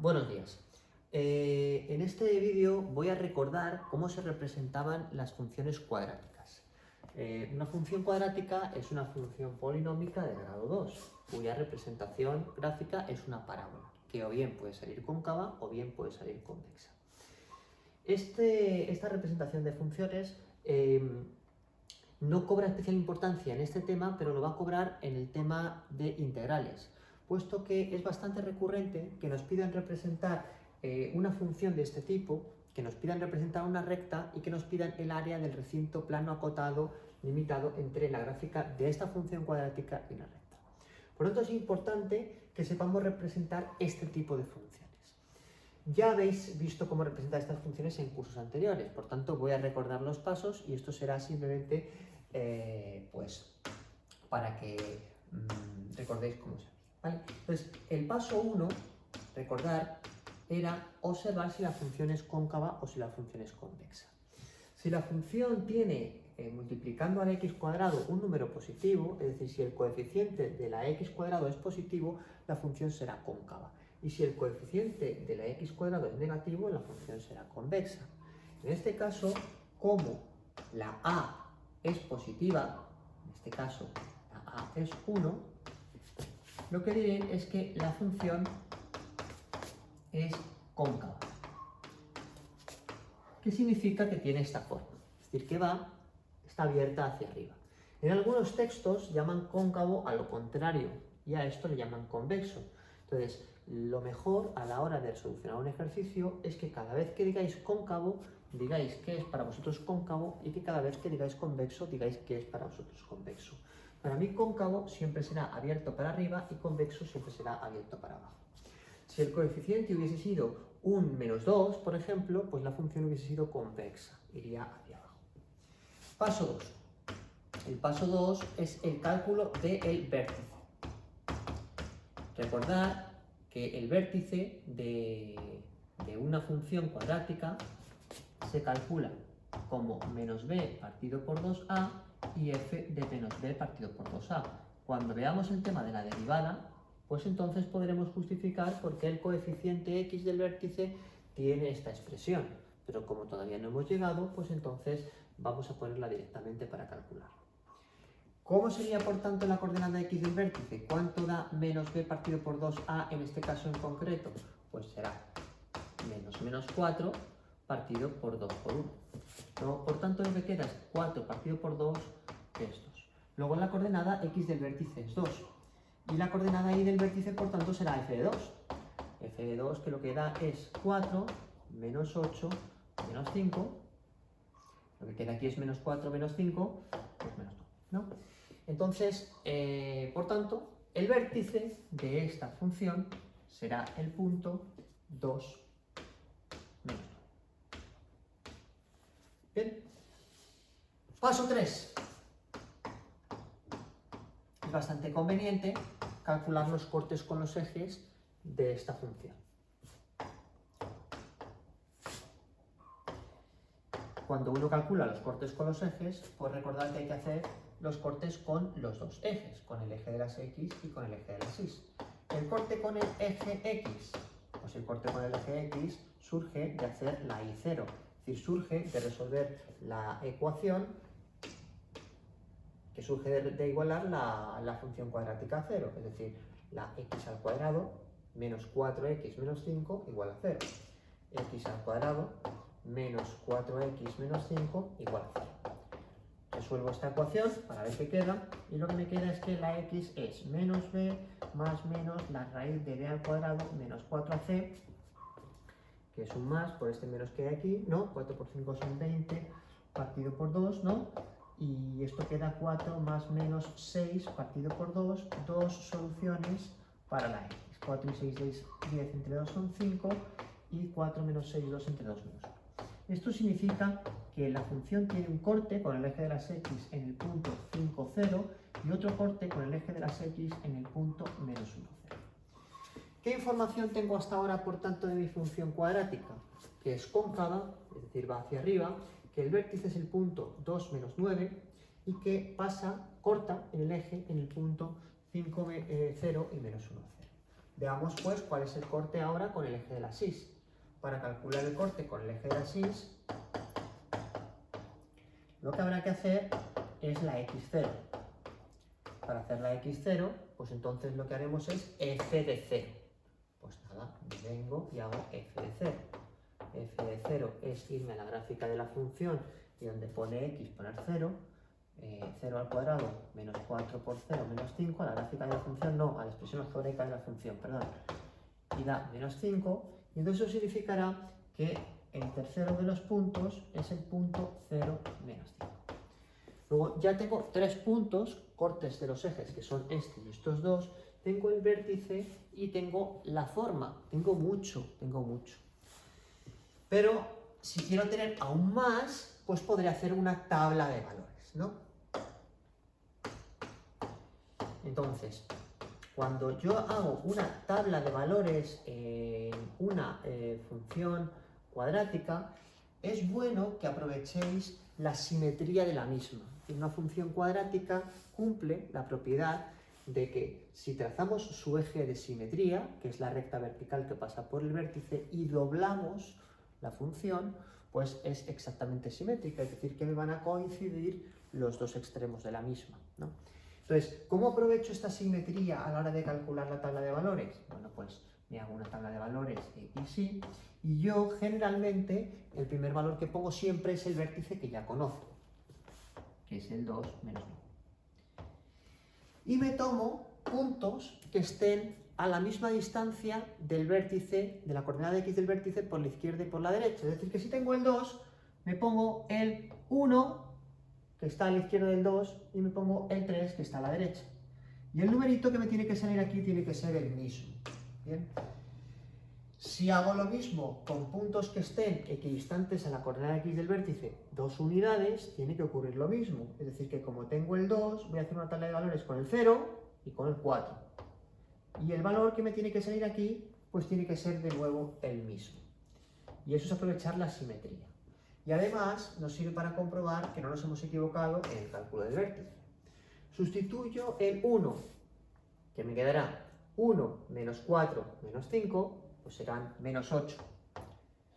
Buenos días. En este vídeo voy a recordar cómo se representaban las funciones cuadráticas. Una función cuadrática es una función polinómica de grado 2, cuya representación gráfica es una parábola, que o bien puede salir cóncava o bien puede salir convexa. Esta representación de funciones no cobra especial importancia en este tema, pero lo va a cobrar en el tema de integrales, puesto que es bastante recurrente que nos pidan representar una función de este tipo, que nos pidan representar una recta y que nos pidan el área del recinto plano acotado limitado entre la gráfica de esta función cuadrática y una recta. Por lo tanto, es importante que sepamos representar este tipo de funciones. Ya habéis visto cómo representar estas funciones en cursos anteriores, por tanto voy a recordar los pasos y esto será simplemente pues para que recordéis cómo se hace, ¿vale? Entonces, el paso 1, recordar, era observar si la función es cóncava o si la función es convexa. Si la función tiene, multiplicando al x cuadrado, un número positivo, es decir, si el coeficiente de la x cuadrado es positivo, la función será cóncava. Y si el coeficiente de la x cuadrado es negativo, la función será convexa. En este caso, como la a es positiva, en este caso la a es 1, lo que diré es que la función es cóncava. ¿Qué significa que tiene esta forma? Es decir, que está abierta hacia arriba. En algunos textos llaman cóncavo a lo contrario y a esto le llaman convexo. Entonces, lo mejor a la hora de solucionar un ejercicio es que cada vez que digáis cóncavo, digáis que es para vosotros cóncavo y que cada vez que digáis convexo, digáis que es para vosotros convexo. Para mí cóncavo siempre será abierto para arriba y convexo siempre será abierto para abajo. Si el coeficiente hubiese sido un -2, por ejemplo, pues la función hubiese sido convexa, iría hacia abajo. Paso 2. El paso 2 es el cálculo del vértice. Recordad que el vértice de una función cuadrática se calcula como -b partido por 2a y f de -b partido por 2a. Cuando veamos el tema de la derivada, pues entonces podremos justificar por qué el coeficiente x del vértice tiene esta expresión. Pero como todavía no hemos llegado, pues entonces vamos a ponerla directamente para calcular. ¿Cómo sería, por tanto, la coordenada x del vértice? ¿Cuánto da -b partido por 2a en este caso en concreto? Pues será -4 partido por 2 por 1. Luego, por tanto, lo que queda es 4 partido por 2, que es 2. Luego la coordenada x del vértice es 2. Y la coordenada y del vértice, por tanto, será f de 2. F de 2, que lo que da es 4, -8, -5. Lo que queda aquí es -4, -5, pues -2, ¿no? Entonces, por tanto, el vértice de esta función será el punto 2, -2. Bien. Paso 3. Es bastante conveniente calcular los cortes con los ejes de esta función. Cuando uno calcula los cortes con los ejes, pues recordad que hay que hacer los cortes con los dos ejes, con el eje de las x y con el eje de las y. El corte con el eje x, pues el corte con el eje x surge de hacer la y0, es decir, surge de resolver la ecuación que surge de igualar la función cuadrática a 0, es decir, la x al cuadrado menos 4x menos 5 igual a 0. X al cuadrado menos 4x menos 5 igual a 0. Resuelvo esta ecuación para ver qué queda, y lo que me queda es que la x es menos b más menos la raíz de b al cuadrado menos 4ac, que es un más por este menos que hay aquí, ¿no? 4 por 5 son 20, partido por 2, ¿no? Y esto queda 4 más menos 6 partido por 2, dos soluciones para la x. 4 y 6 es 10, entre 2 son 5, y 4 menos 6, 2 entre 2 menos 1. Esto significa que la función tiene un corte con el eje de las x en el punto 5, 0 y otro corte con el eje de las x en el punto menos 1, 0. ¿Qué información tengo hasta ahora, por tanto, de mi función cuadrática? Que es cóncava, es decir, va hacia arriba, que el vértice es el punto 2, menos 9 y que corta en el eje en el punto 5, 0 y menos 1, 0. Veamos pues cuál es el corte ahora con el eje de la X. Para calcular el corte con el eje de la X, lo que habrá que hacer es la x0. Para hacer la x0, pues entonces lo que haremos es f de 0. Pues nada, vengo y hago f de 0. F de 0 es irme a la gráfica de la función y donde pone x poner 0. 0 al cuadrado menos 4 por 0 menos 5, a la gráfica de la función no, a la expresión algebraica de la función, perdón. Y da menos 5, y entonces eso significará que el tercero de los puntos es el punto 0, menos 5. Luego ya tengo 3 puntos, cortes de los ejes, que son este y estos dos. Tengo el vértice y tengo la forma. Tengo mucho. Pero si quiero tener aún más, pues podré hacer una tabla de valores, ¿no? Entonces, cuando yo hago una tabla de valores en una función cuadrática, es bueno que aprovechéis la simetría de la misma. Una función cuadrática cumple la propiedad de que si trazamos su eje de simetría, que es la recta vertical que pasa por el vértice, y doblamos la función, pues es exactamente simétrica, es decir, que me van a coincidir los dos extremos de la misma, ¿no? Entonces, ¿cómo aprovecho esta simetría a la hora de calcular la tabla de valores? Bueno, pues me hago una tabla de valores x, y yo generalmente el primer valor que pongo siempre es el vértice que ya conozco, que es el 2 menos 1. Y me tomo puntos que estén a la misma distancia del vértice, de la coordenada x del vértice por la izquierda y por la derecha. Es decir, que si tengo el 2, me pongo el 1, que está a la izquierda del 2, y me pongo el 3, que está a la derecha. Y el numerito que me tiene que salir aquí tiene que ser el mismo. ¿Bien? Si hago lo mismo con puntos que estén equidistantes a la coordenada x del vértice 2 unidades, tiene que ocurrir lo mismo. Es decir, que como tengo el 2, voy a hacer una tabla de valores con el 0 y con el 4. Y el valor que me tiene que salir aquí, pues tiene que ser de nuevo el mismo. Y eso es aprovechar la simetría. Y además nos sirve para comprobar que no nos hemos equivocado en el cálculo del vértice. Sustituyo el 1, que me quedará 1 menos 4 menos 5, pues serán menos 8.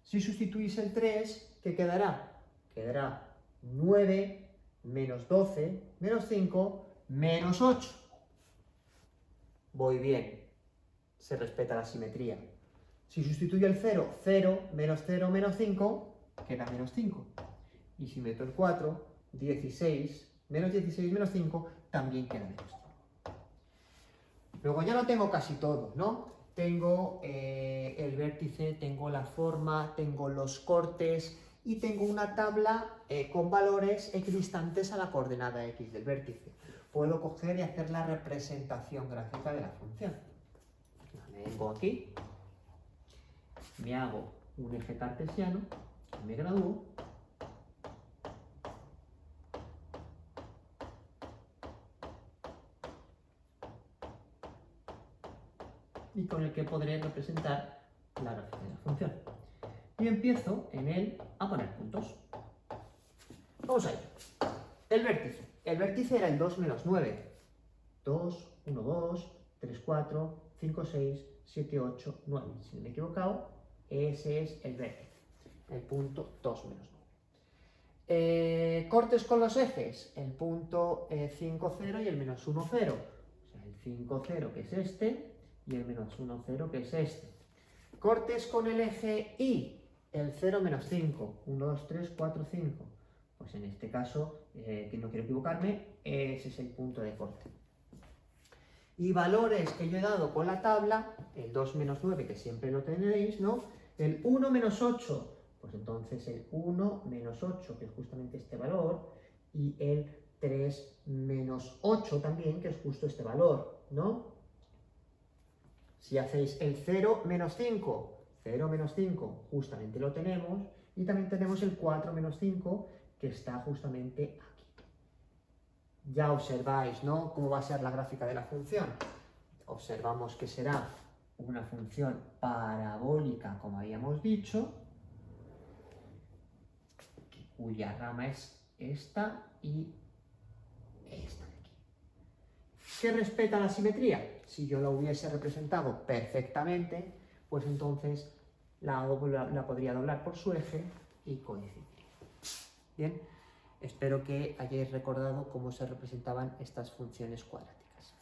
Si sustituís el 3, ¿qué quedará? Quedará 9 menos 12 menos 5 menos 8. Voy bien, se respeta la simetría. Si sustituyo el 0, 0 menos 5, queda menos 5. Y si meto el 4, 16 menos 5, también queda menos 5. Luego ya lo tengo casi todo, ¿no? Tengo el vértice, tengo la forma, tengo los cortes y tengo una tabla con valores equidistantes a la coordenada x del vértice. Puedo coger y hacer la representación gráfica de la función. Me vengo aquí, me hago un eje cartesiano, me gradúo, y con el que podré representar la gráfica de la función. Y empiezo en él a poner puntos. Vamos a ello. El vértice. El vértice era el 2 menos 9. 2, 1, 2, 3, 4, 5, 6, 7, 8, 9. Si no me he equivocado, ese es el vértice. El punto 2 menos 9. Cortes con los ejes. El punto 5, 0 y el menos 1, 0. O sea, el 5, 0 que es este y el menos 1, 0 que es este. Cortes con el eje Y. El 0 menos 5. 1, 2, 3, 4, 5. Pues en este caso, que no quiero equivocarme, ese es el punto de corte. Y valores que yo he dado con la tabla, el 2 menos 9, que siempre lo tenéis, ¿no? El 1 menos 8, pues entonces el 1 menos 8, que es justamente este valor, y el 3 menos 8 también, que es justo este valor, ¿no? Si hacéis el 0 menos 5, 0 menos 5, justamente lo tenemos, y también tenemos el 4 menos 5, que está justamente aquí. Ya observáis, ¿no?, cómo va a ser la gráfica de la función. Observamos que será una función parabólica, como habíamos dicho, cuya rama es esta y esta de aquí. ¿Qué respeta la simetría? Si yo la hubiese representado perfectamente, pues entonces la podría doblar por su eje y coincidir. Bien, espero que hayáis recordado cómo se representaban estas funciones cuadráticas.